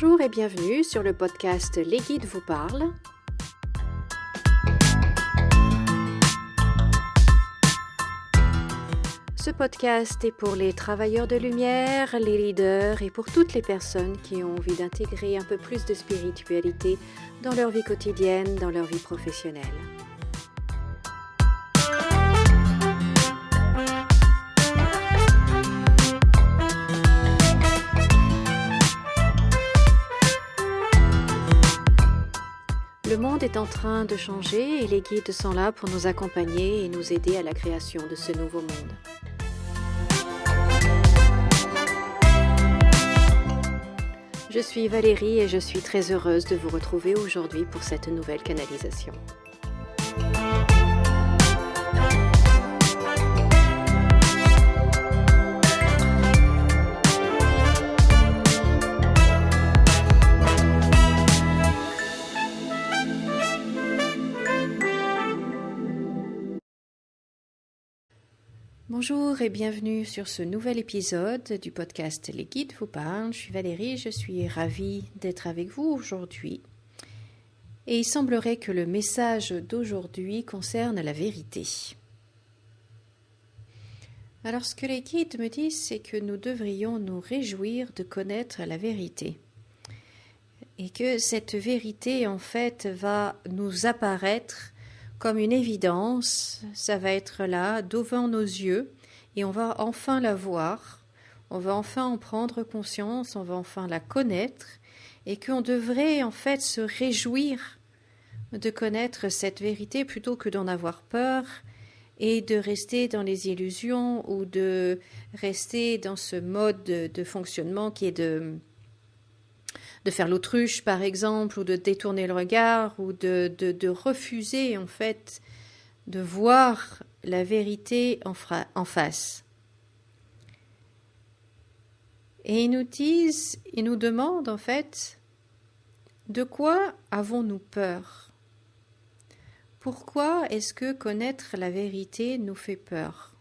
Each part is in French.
Bonjour et bienvenue sur le podcast Les Guides vous parlent. Ce podcast est pour les travailleurs de lumière, les leaders et pour toutes les personnes qui ont envie d'intégrer un peu plus de spiritualité dans leur vie quotidienne, dans leur vie professionnelle. Le monde est en train de changer et les guides sont là pour nous accompagner et nous aider à la création de ce nouveau monde. Je suis Valérie et je suis très heureuse de vous retrouver aujourd'hui pour cette nouvelle canalisation. Bonjour et bienvenue sur ce nouvel épisode du podcast Les Guides vous parlent. Je suis Valérie, je suis ravie d'être avec vous aujourd'hui. Et il semblerait que le message d'aujourd'hui concerne la vérité. Alors ce que les guides me disent, c'est que nous devrions nous réjouir de connaître la vérité. Et que cette vérité, en fait, va nous apparaître comme une évidence, ça va être là, devant nos yeux, et on va enfin la voir, on va enfin en prendre conscience, on va enfin la connaître, et qu'on devrait en fait se réjouir de connaître cette vérité plutôt que d'en avoir peur et de rester dans les illusions ou de rester dans ce mode de fonctionnement qui est de faire l'autruche par exemple, ou de détourner le regard, ou de refuser en fait de voir la vérité en face. Et ils nous demandent en fait, de quoi avons-nous peur ? Pourquoi est-ce que connaître la vérité nous fait peur ?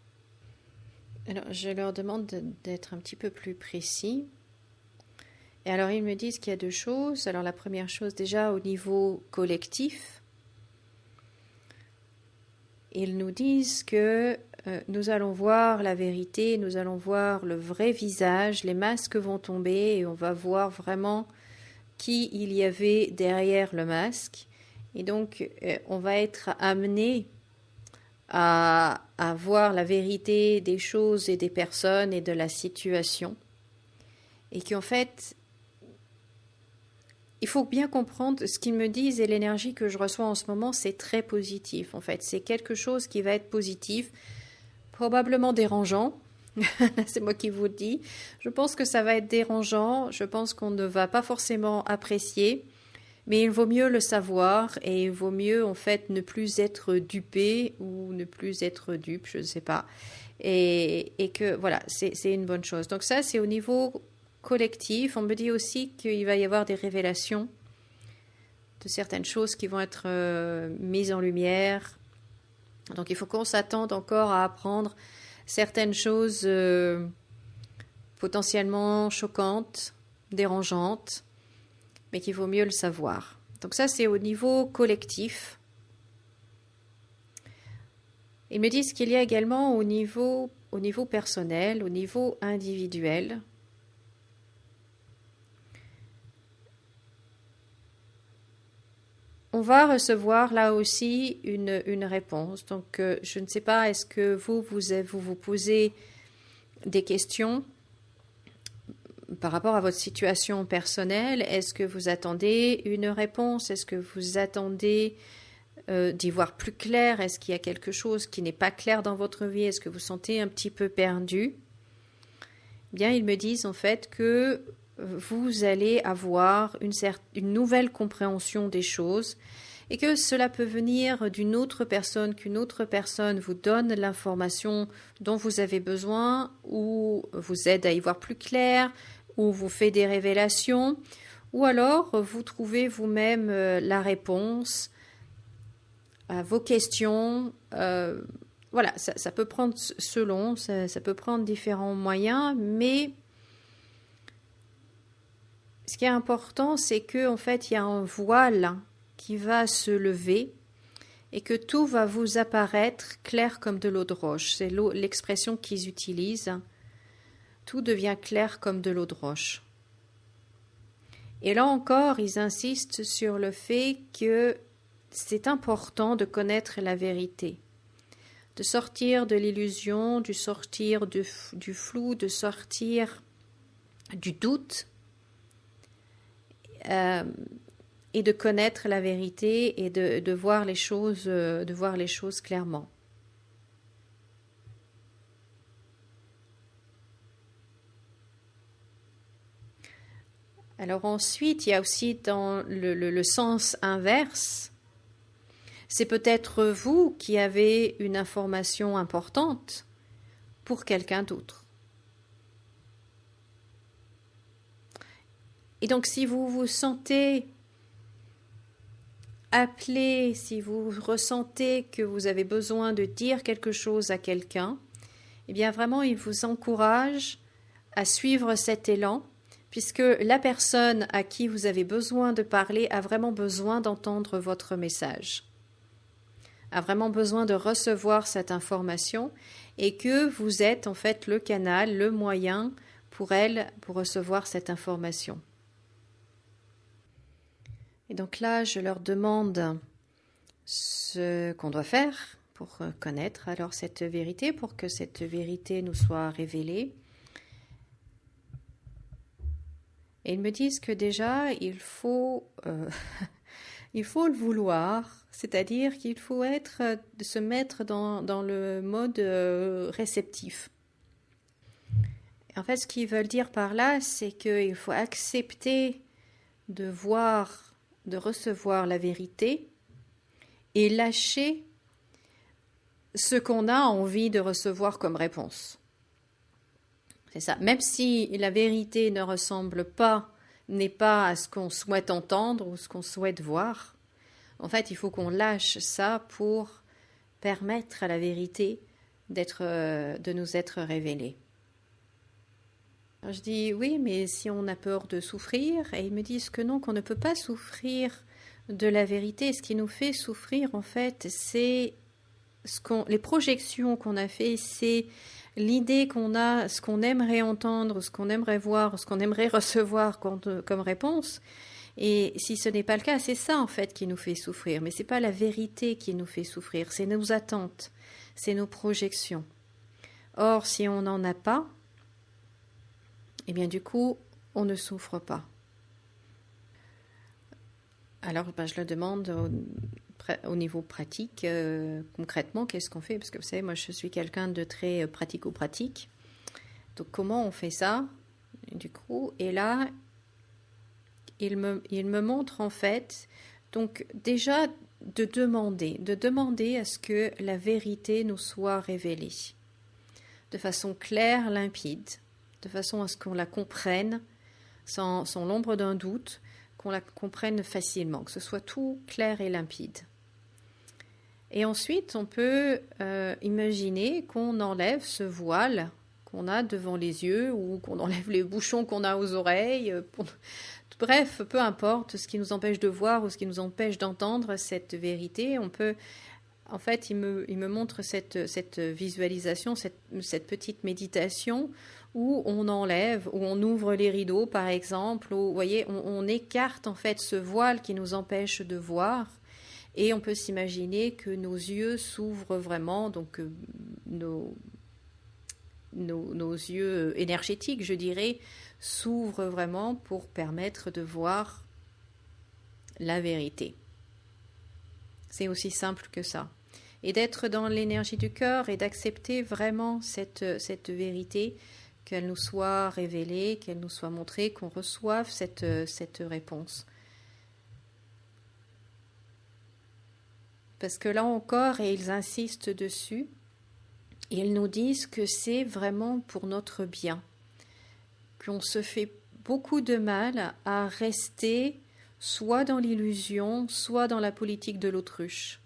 Alors je leur demande d'être un petit peu plus précis. Et alors ils me disent qu'il y a deux choses. Alors la première chose déjà au niveau collectif, ils nous disent que nous allons voir la vérité, nous allons voir le vrai visage, les masques vont tomber et on va voir vraiment qui il y avait derrière le masque. Et donc on va être amené à voir la vérité des choses et des personnes et de la situation. Et qu'en fait, il faut bien comprendre ce qu'ils me disent et l'énergie que je reçois en ce moment, c'est très positif en fait. C'est quelque chose qui va être positif, probablement dérangeant. C'est moi qui vous le dis. Je pense que ça va être dérangeant. Je pense qu'on ne va pas forcément apprécier. Mais il vaut mieux le savoir et il vaut mieux en fait ne plus être dupé ou ne plus être dupe, je ne sais pas. Et que voilà, c'est une bonne chose. Donc ça, c'est au niveau collectif. On me dit aussi qu'il va y avoir des révélations de certaines choses qui vont être mises en lumière. Donc il faut qu'on s'attende encore à apprendre certaines choses potentiellement choquantes, dérangeantes, mais qu'il vaut mieux le savoir. Donc ça, c'est au niveau collectif. Ils me disent qu'il y a également au niveau personnel, au niveau individuel, on va recevoir là aussi une réponse. Donc, je ne sais pas, est-ce que vous posez des questions par rapport à votre situation personnelle? Est-ce que vous attendez une réponse? Est-ce que vous attendez d'y voir plus clair? Est-ce qu'il y a quelque chose qui n'est pas clair dans votre vie? Est-ce que vous sentez un petit peu perdu? Bien, ils me disent en fait que vous allez avoir une nouvelle compréhension des choses et que cela peut venir d'une autre personne, qu'une autre personne vous donne l'information dont vous avez besoin ou vous aide à y voir plus clair ou vous fait des révélations ou alors vous trouvez vous-même la réponse à vos questions. Voilà, ça peut prendre ça peut prendre différents moyens, mais ce qui est important, c'est qu'en fait, il y a un voile qui va se lever et que tout va vous apparaître clair comme de l'eau de roche. C'est l'expression qu'ils utilisent. Tout devient clair comme de l'eau de roche. Et là encore, ils insistent sur le fait que c'est important de connaître la vérité, de sortir de l'illusion, de sortir du flou, de sortir du doute, et de connaître la vérité et de voir les choses clairement. Alors ensuite, il y a aussi dans le sens inverse, c'est peut-être vous qui avez une information importante pour quelqu'un d'autre. Et donc si vous vous sentez appelé, si vous ressentez que vous avez besoin de dire quelque chose à quelqu'un, eh bien vraiment, il vous encourage à suivre cet élan, puisque la personne à qui vous avez besoin de parler a vraiment besoin d'entendre votre message, a vraiment besoin de recevoir cette information, et que vous êtes en fait le canal, le moyen pour elle, pour recevoir cette information. Et donc là, je leur demande ce qu'on doit faire pour connaître alors cette vérité, pour que cette vérité nous soit révélée. Et ils me disent que déjà, il faut le vouloir, c'est-à-dire qu'il faut se mettre dans le mode réceptif. Et en fait, ce qu'ils veulent dire par là, c'est qu'il faut accepter de voir, de recevoir la vérité et lâcher ce qu'on a envie de recevoir comme réponse. C'est ça. Même si la vérité ne ressemble pas, n'est pas à ce qu'on souhaite entendre ou ce qu'on souhaite voir, en fait, il faut qu'on lâche ça pour permettre à la vérité de nous être révélée. Alors je dis oui, mais si on a peur de souffrir, et ils me disent que non, qu'on ne peut pas souffrir de la vérité. Ce qui nous fait souffrir, en fait, c'est les projections qu'on a fait, c'est l'idée qu'on a, ce qu'on aimerait entendre, ce qu'on aimerait voir, ce qu'on aimerait recevoir comme réponse. Et si ce n'est pas le cas, c'est ça en fait qui nous fait souffrir. Mais ce n'est pas la vérité qui nous fait souffrir, c'est nos attentes, c'est nos projections. Or, si on n'en a pas, eh bien du coup, on ne souffre pas. Alors, je le demande au niveau pratique, concrètement, qu'est-ce qu'on fait? Parce que vous savez, moi, je suis quelqu'un de très pratico-pratique. Donc, comment on fait ça? Du coup, et là, il me montre en fait, donc déjà de demander à ce que la vérité nous soit révélée de façon claire, limpide, de façon à ce qu'on la comprenne sans l'ombre d'un doute, qu'on la comprenne facilement, que ce soit tout clair et limpide. Et ensuite, on peut imaginer qu'on enlève ce voile qu'on a devant les yeux ou qu'on enlève les bouchons qu'on a aux oreilles. Bref, peu importe ce qui nous empêche de voir ou ce qui nous empêche d'entendre cette vérité. On peut, en fait, il me montre cette visualisation, cette petite méditation où on enlève, où on ouvre les rideaux, par exemple, où, vous voyez, on écarte en fait ce voile qui nous empêche de voir. Et on peut s'imaginer que nos yeux s'ouvrent vraiment, donc nos yeux énergétiques, je dirais, s'ouvrent vraiment pour permettre de voir la vérité. C'est aussi simple que ça. Et d'être dans l'énergie du cœur et d'accepter vraiment cette vérité, qu'elle nous soit révélée, qu'elle nous soit montrée, qu'on reçoive cette réponse. Parce que là encore, et ils insistent dessus, ils nous disent que c'est vraiment pour notre bien, qu'on se fait beaucoup de mal à rester soit dans l'illusion, soit dans la politique de l'autruche.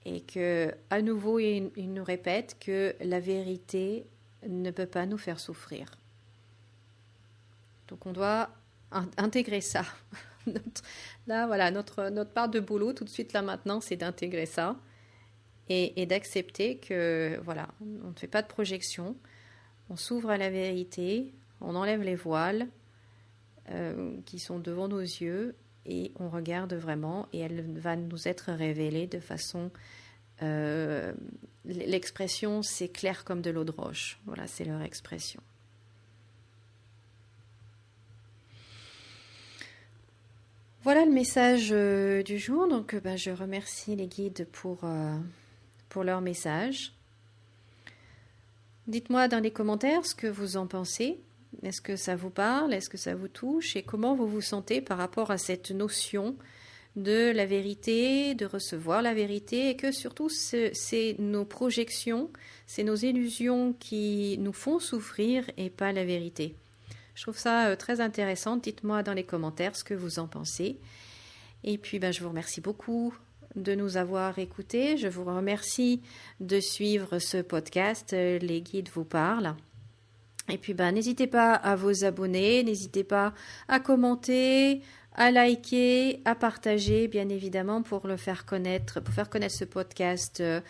Et que, à nouveau, il nous répète que la vérité ne peut pas nous faire souffrir. Donc on doit intégrer ça. Notre part de boulot tout de suite là maintenant, c'est d'intégrer ça et d'accepter que voilà, on ne fait pas de projection, on s'ouvre à la vérité, on enlève les voiles qui sont devant nos yeux et on regarde vraiment et elle va nous être révélée de façon... l'expression, c'est clair comme de l'eau de roche. Voilà, c'est leur expression. Voilà le message du jour. Donc, je remercie les guides pour leur message. Dites-moi dans les commentaires ce que vous en pensez. Est-ce que ça vous parle? Est-ce que ça vous touche? Et comment vous vous sentez par rapport à cette notion de la vérité, de recevoir la vérité, et que surtout c'est nos projections, c'est nos illusions qui nous font souffrir et pas la vérité. Je trouve ça très intéressant. Dites-moi dans les commentaires ce que vous en pensez. Et puis je vous remercie beaucoup de nous avoir écoutés. Je vous remercie de suivre ce podcast. Les guides vous parlent. Et puis n'hésitez pas à vous abonner, n'hésitez pas à commenter, à liker, à partager, bien évidemment, pour faire connaître ce podcast à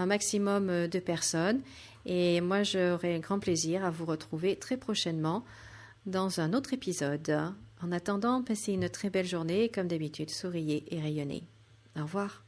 un maximum de personnes. Et moi, j'aurai grand plaisir à vous retrouver très prochainement dans un autre épisode. En attendant, passez une très belle journée. Comme d'habitude, souriez et rayonnez. Au revoir.